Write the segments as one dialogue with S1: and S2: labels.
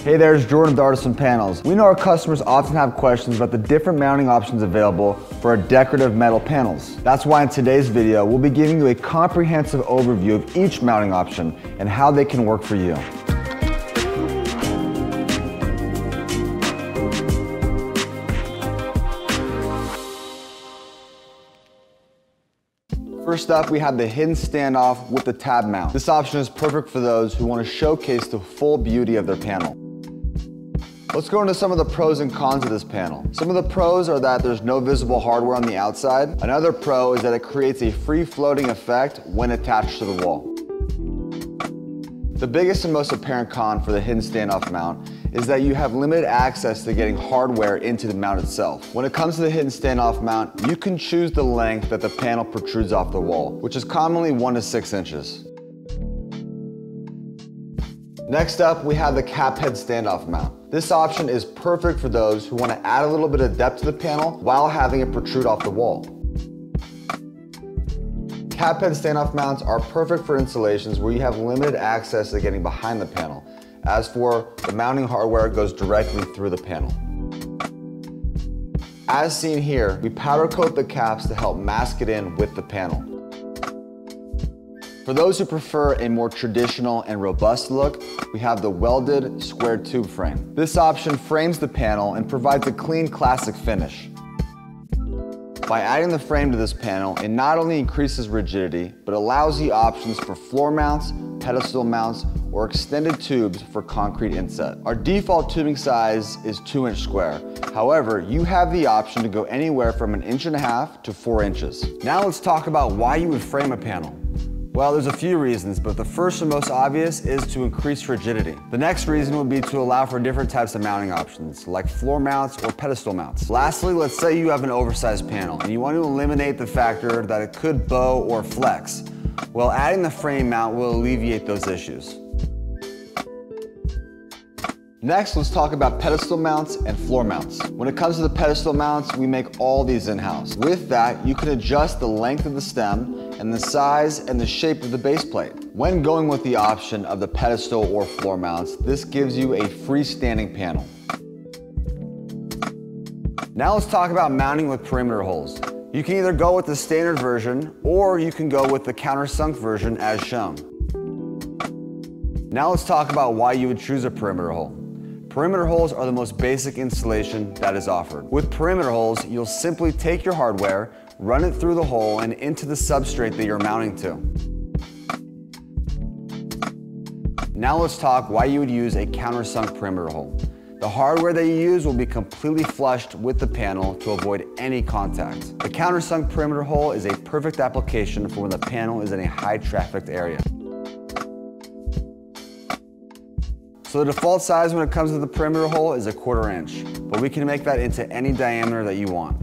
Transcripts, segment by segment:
S1: Hey there, it's Jordan with Artisan Panels. We know our customers often have questions about the different mounting options available for our decorative metal panels. That's why in today's video, we'll be giving you a comprehensive overview of each mounting option and how they can work for you. First up, we have the hidden standoff with the tab mount. This option is perfect for those who want to showcase the full beauty of their panel. Let's go into some of the pros and cons of this panel. Some of the pros are that there's no visible hardware on the outside. Another pro is that it creates a free-floating effect when attached to the wall. The biggest and most apparent con for the hidden standoff mount is that you have limited access to getting hardware into the mount itself. When it comes to the hidden standoff mount, you can choose the length that the panel protrudes off the wall, which is commonly 1 to 6 inches. Next up, we have the cap head standoff mount. This option is perfect for those who want to add a little bit of depth to the panel while having it protrude off the wall. Cap head standoff mounts are perfect for installations where you have limited access to getting behind the panel. As for the mounting hardware, it goes directly through the panel. As seen here, we powder coat the caps to help mask it in with the panel. For those who prefer a more traditional and robust look, we have the welded square tube frame. This option frames the panel and provides a clean, classic finish. By adding the frame to this panel, it not only increases rigidity, but allows the options for floor mounts, pedestal mounts, or extended tubes for concrete inset. Our default tubing size is 2-inch square. However, you have the option to go anywhere from 1.5 inches to 4 inches. Now let's talk about why you would frame a panel. Well, there's a few reasons, but the first and most obvious is to increase rigidity. The next reason would be to allow for different types of mounting options, like floor mounts or pedestal mounts. Lastly, let's say you have an oversized panel and you want to eliminate the factor that it could bow or flex. Well, adding the frame mount will alleviate those issues. Next, let's talk about pedestal mounts and floor mounts. When it comes to the pedestal mounts, we make all these in-house. With that, you can adjust the length of the stem and the size and the shape of the base plate. When going with the option of the pedestal or floor mounts, this gives you a freestanding panel. Now let's talk about mounting with perimeter holes. You can either go with the standard version or you can go with the countersunk version as shown. Now let's talk about why you would choose a perimeter hole. Perimeter holes are the most basic installation that is offered. With perimeter holes, you'll simply take your hardware, run it through the hole and into the substrate that you're mounting to. Now let's talk why you would use a countersunk perimeter hole. The hardware that you use will be completely flushed with the panel to avoid any contact. The countersunk perimeter hole is a perfect application for when the panel is in a high trafficked area. So the default size when it comes to the perimeter hole is 1/4 inch, but we can make that into any diameter that you want.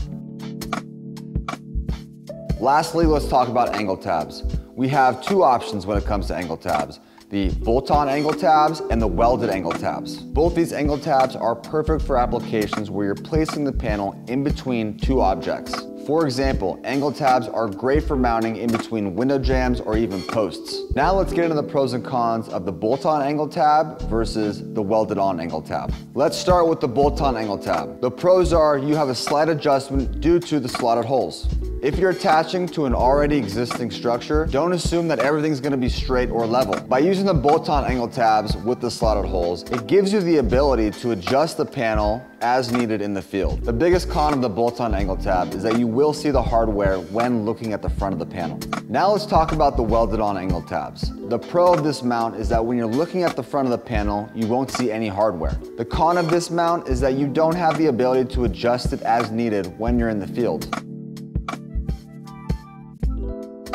S1: Lastly, let's talk about angle tabs. We have two options when it comes to angle tabs: the bolt-on angle tabs and the welded angle tabs. Both these angle tabs are perfect for applications where you're placing the panel in between two objects. For example, angle tabs are great for mounting in between window jambs or even posts. Now let's get into the pros and cons of the bolt-on angle tab versus the welded-on angle tab. Let's start with the bolt-on angle tab. The pros are you have a slight adjustment due to the slotted holes. If you're attaching to an already existing structure, don't assume that everything's going to be straight or level. By using the bolt-on angle tabs with the slotted holes, it gives you the ability to adjust the panel as needed in the field. The biggest con of the bolt-on angle tab is that you will see the hardware when looking at the front of the panel. Now let's talk about the welded-on angle tabs. The pro of this mount is that when you're looking at the front of the panel, you won't see any hardware. The con of this mount is that you don't have the ability to adjust it as needed when you're in the field.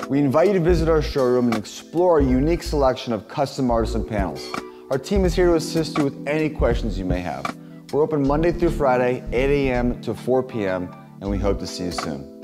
S1: We invite you to visit our showroom and explore a unique selection of custom artisan panels. Our team is here to assist you with any questions you may have. We're open Monday through Friday, 8 a.m. to 4 p.m., and we hope to see you soon.